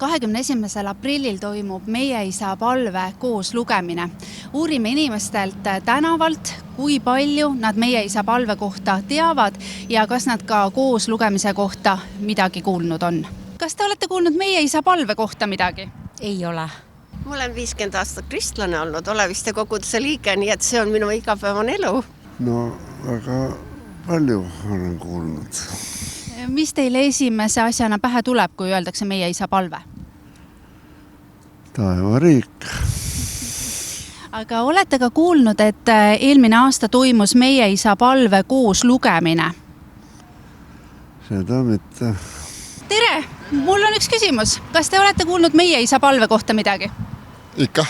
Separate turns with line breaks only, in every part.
21. aprillil toimub Meie isa palve koos lugemine. Uurime inimestelt tänavalt, kui palju nad Meie isa palve kohta teavad ja kas nad ka koos lugemise kohta midagi kuulnud on. Kas te olete kuulnud Meie isa palve kohta midagi?
Ei ole.
Ma olen 50 aastat kristlane olnud, oleviste koguduse liige, nii et see on minu igapäevane elu.
No väga palju olen kuulnud.
Mis teile esimese asjana pähe tuleb, kui öeldakse Meie isa palve?
Taevariik.
Aga olete ka kuulnud, et eelmine aasta toimus Meie isa palve koos lugemine?
Seda mitte.
Tere! Mul on üks küsimus. Kas te olete kuulnud Meie isa palve kohta midagi?
Ikka.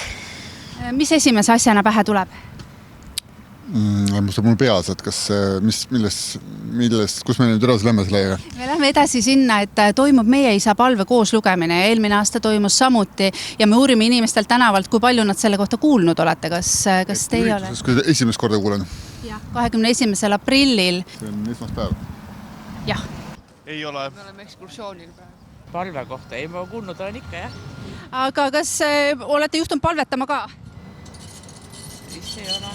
Mis esimese asjana pähe tuleb?
Mul peas, et kas, millest, kus me nüüd edasi lähme sellega?
Me lähme edasi sinna, et toimub Meie isa palve koos lugemine ja eelmine aasta toimus samuti ja me uurime inimestelt tänavalt, kui palju nad selle kohta kuulnud olete. Kas te ei ole?
Kui esimest korda kuulen.
Jah, 21. aprillil.
See on esmaspäev.
Jah.
Ei ole.
Me oleme ekskursioonil praegu.
Palve kohta, ei ma kuulnud olen ikka, jah.
Aga kas olete juhtunud palvetama ka?
Vist ei ole.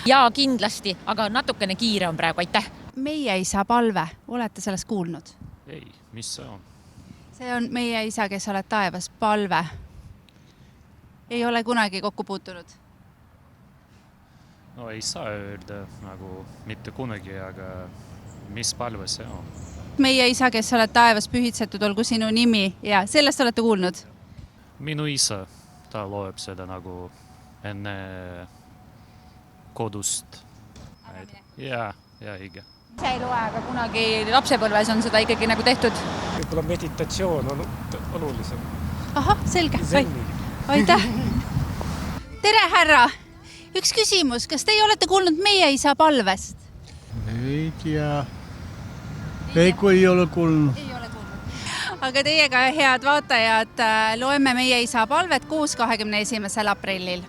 Jaa, kindlasti, aga natukene kiire on praegu, aitäh.
Meie isa palve, olete sellest kuulnud?
Ei, mis see on?
See on Meie isa, kes oled taevas, palve. Ei ole kunagi kokku puutunud?
No ei saa öelda nagu mitte kunagi, aga mis palve see on?
Meie isa, kes oled taevas, pühitsetud, olgu sinu nimi ja sellest olete kuulnud?
Minu isa, ta loeb seda nagu enne kodust. Ja õige.
Ise ei loe, aga kunagi lapsepõlves on seda ikkagi nagu tehtud.
Võib-olla meditatsioon on olulisem.
Ahah, selge.
Zenni.
Aitäh. Tere, härra! Üks küsimus, kas teie olete kuulnud Meie isa palvest?
Ei tea. Ei ole kuulnud.
Ei ole kuulnud. Aga teiega, head vaatajad, loeme Meie isa palvet koos 21. aprillil.